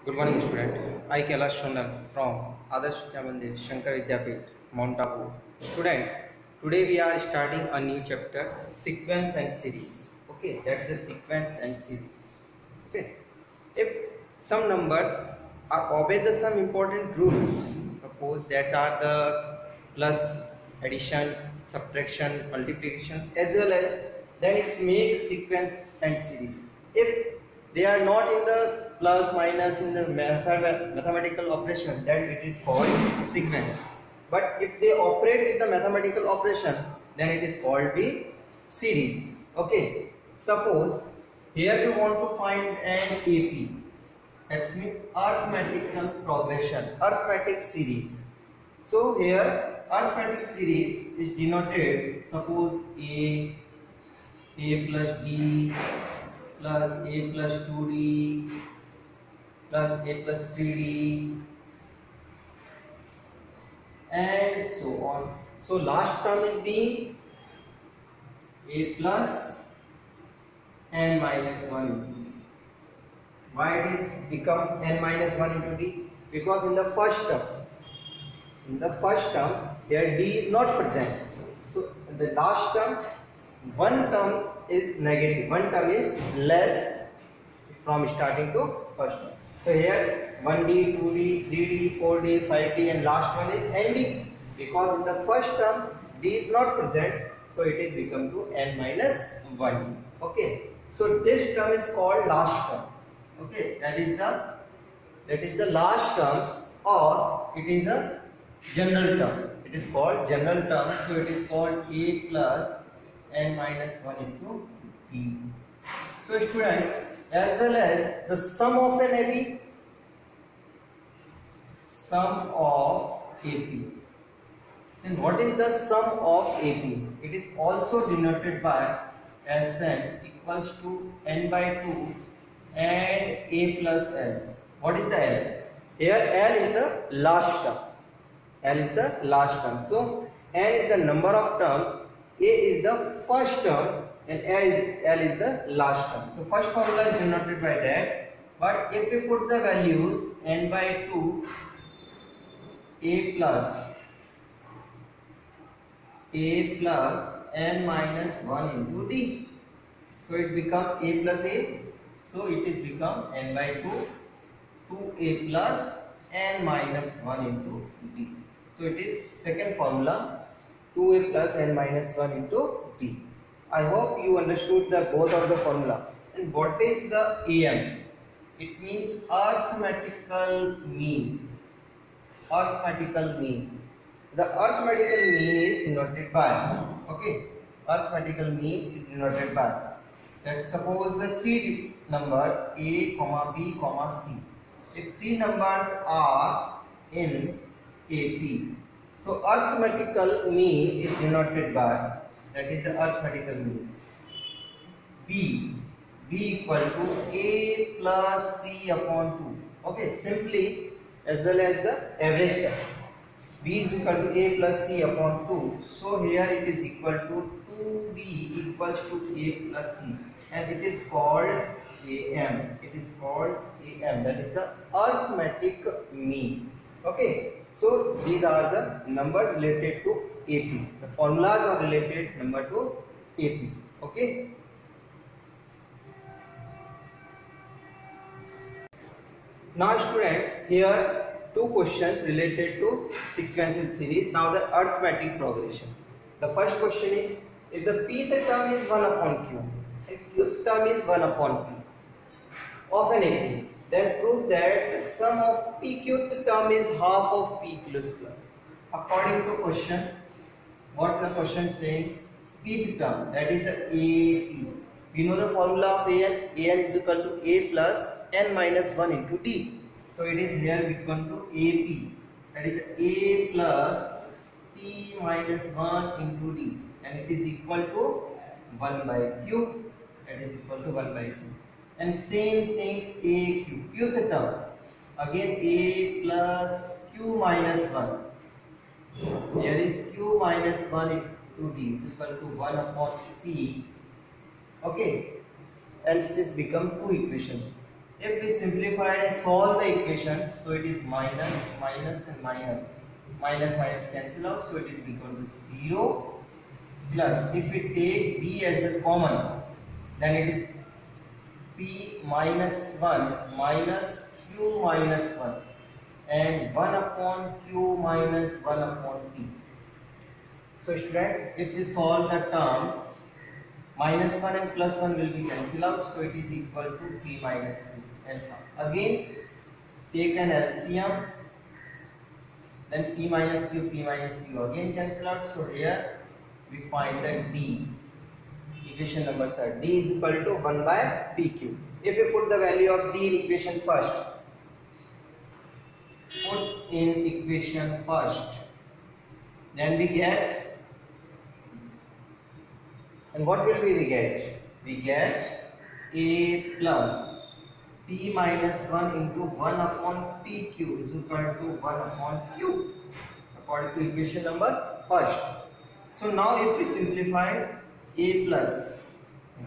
Good morning, student. I Kailash Shonal from Adarsh Vidya Mandir, Shankar Vidyapit, Mount Abu. Student, today we are starting a new chapter, sequence and series. Okay, that's the sequence and series. Okay, if some numbers are obey the some important rules, suppose that are the plus, addition, subtraction, multiplication, as well as then it makes sequence and series. If they are not in the plus minus in the mathematical operation, then it is called sequence. But if they operate with the mathematical operation, then it is called the series. Okay, suppose here we want to find an AP, that means arithmetical progression, arithmetic series. So here arithmetic series is denoted, suppose a plus b plus a plus 2d plus a plus 3d and so on. So last term is being a plus n minus 1. Why it is become n minus 1 into d? Because in the first term here d is not present. So in the last term one term is negative, one term is less from starting to first term. So here 1d, 2d, 3d, 4d, 5d and last one is nd. Because in the first term d is not present, so it is become to n minus 1. Okay, so this term is called last term. Okay, that is the last term, or it is a general term. It is called general term. So it is called a plus n minus 1 into d. So student, as well as the sum of an AP, sum of AP. Then what is the sum of AP? It is also denoted by Sn equals to n by 2 and a plus l. What is the L? Here L is the last term. L is the last term. So n is the number of terms, a is the first term and L is the last term. So first formula is denoted by that. But if we put the values n by 2, a plus n minus 1 into d. So it becomes a plus a. So it is become n by 2, 2a plus n minus 1 into d. So it is second formula, 2a plus n minus 1 into d. I hope you understood the both of the formula. And what is the AM? It means arithmetical mean. Arithmetical mean. The arithmetical mean is denoted by, okay, arithmetical mean is denoted by, let's suppose the three numbers a, comma b, comma c. If three numbers are in AP, so arithmetical mean is denoted by, that is the arithmetical mean, b equal to a plus c upon 2. Okay, simply as well as the average term. B is equal to a plus c upon 2. So here it is equal to 2b equals to a plus c, and it is called AM. It is called AM. That is the arithmetic mean. Okay. So these are the numbers related to AP. The formulas are related number to AP. Okay. Now student, here two questions related to sequence and series. Now the arithmetic progression. The first question is, if the pth term is 1 upon q and qth term is 1 upon p of an AP, then prove that the sum of pqth term is half of p plus q. According to question, what the question is saying, pth term, that is the AP. We know the formula of an is equal to a plus n minus 1 into d. So it is here equal to AP, that is a plus p minus 1 into d, and it is equal to 1 by q, that is equal to 1 by q. And same thing aq, qth term, again a plus q minus 1. Here is q minus 1 into d is equal to 1 upon p. Okay, and it is become two equation. If we simplify and solve the equations, so it is minus, minus and minus. Minus minus cancel out, so it is equal to 0 plus, if we take b as a common, then it is p minus 1 minus q minus 1 and 1 upon q minus 1 upon p. So student, if we solve the terms, minus 1 and plus 1 will be cancelled out, so it is equal to p minus q. And again take an LCM, then p minus q again cancel out, so here we find that d, equation number 3, d is equal to 1 by pq. If we put the value of d in equation first, then we get, and what will we get? We get a plus p minus 1 into 1 upon pq is equal to 1 upon q, according to equation number first. So now if we simplify, a plus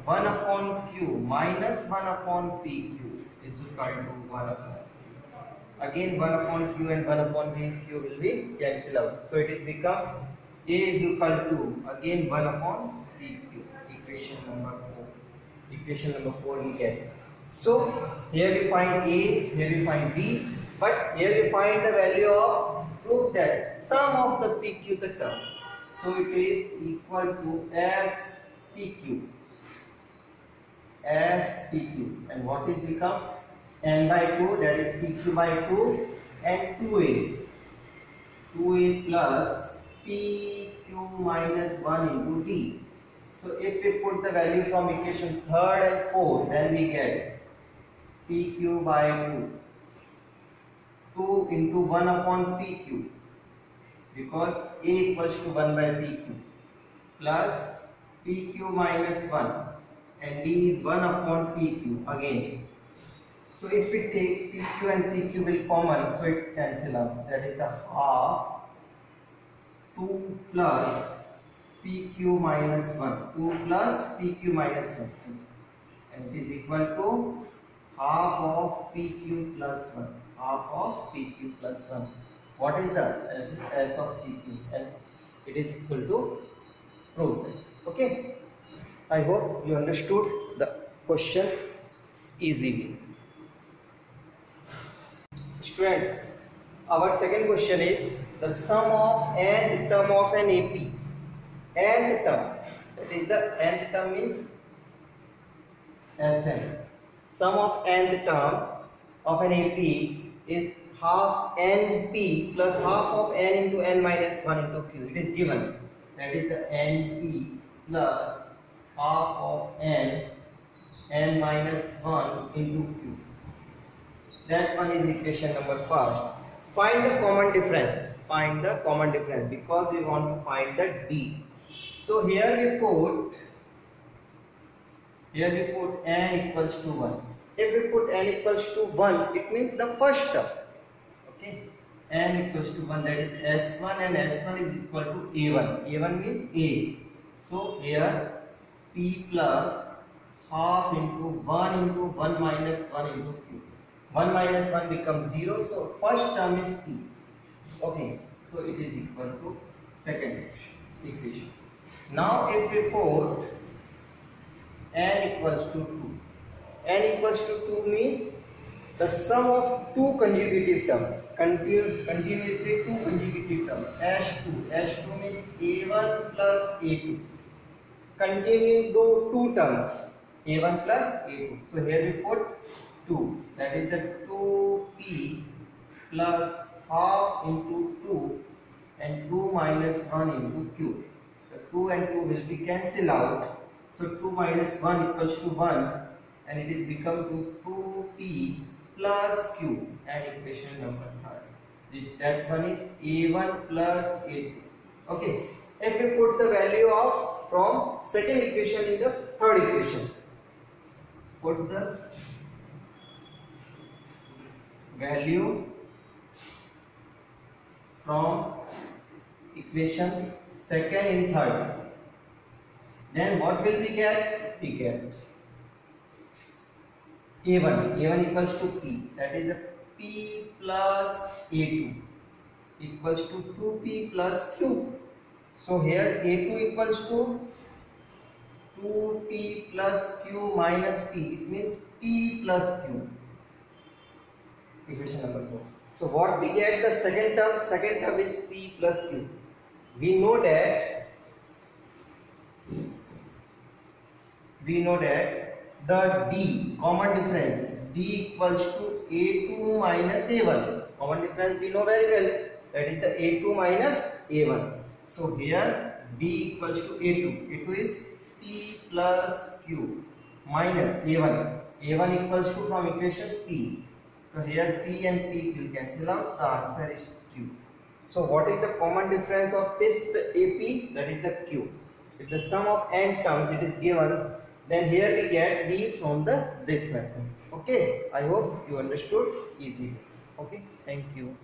1 upon q minus 1 upon pq is equal to 1 upon q. Again 1 upon q and 1 upon pq will be cancelled out, so it is become a is equal to again 1 upon pq, equation number 4. Equation number 4 we get. So here we find a, here we find b, but here we find the value of, prove that sum of the pq the term. So it is equal to SPQ, and what is become n by 2, that is pq by 2 and 2a plus pq minus 1 into d. So if we put the value from equation 3rd and 4th, then we get pq by 2 into 1 upon pq, because a equals to 1 by pq, plus pq minus 1 and d is 1 upon pq again. So if we take pq and pq will common, so it cancel out, that is the half 2 plus pq minus 1, 2 plus pq minus 1, and it is equal to half of pq plus 1, half of pq plus 1. What is the s of pq? And it is equal to proved. Okay, I hope you understood the questions easily. Student, our second question is the sum of nth term of an AP. Nth term, that is the nth term means Sn. Sum of nth term of an AP is half np plus half of n into n minus 1 into q. It is given, that is the np plus half of n minus 1 into q. That one is equation number 1. Find the common difference. Find the common difference, because we want to find the d. So here we put n equals to 1. If we put n equals to 1, it means the first term. Okay, n equals to 1, that is s1, and s1 is equal to a1. a1 means a. So here p plus half into 1 into 1 minus 1 into q. 1 minus 1 becomes 0, so first term is t. Okay, so it is equal to second equation. Now if we put n equals to 2, n equals to 2 means the sum of two consecutive terms, continuously two consecutive terms, h2 means a1 plus a2, continuing those two terms, a1 plus a2. So here we put 2, that is the 2p plus half into 2 and 2 minus 1 into q. So 2 and 2 will be cancelled out, so 2 minus 1 equals to 1, and it is become to 2p plus q, and equation number 3. That one is a1 plus a2. Okay, if we put the value of from second equation in the third equation, put the value from equation second in third, then what will we get? We get A1 equals to P, that is the P plus A2 equals to 2P plus Q. So here A2 equals to 2P plus Q minus P, it means P plus Q, equation number 4. So what we get the second term is P plus Q. We know that the D common difference D equals to A2 minus A1. Common difference we know very well, that is the A2 minus A1. So here D equals to A2. A2 is P plus Q minus A1. A1 equals to from equation P. So here P and P will cancel out. The answer is Q. So what is the common difference of this AP? That is the Q. If the sum of n terms it is given, then here we get D from this method. Okay, I hope you understood easily. Okay, thank you.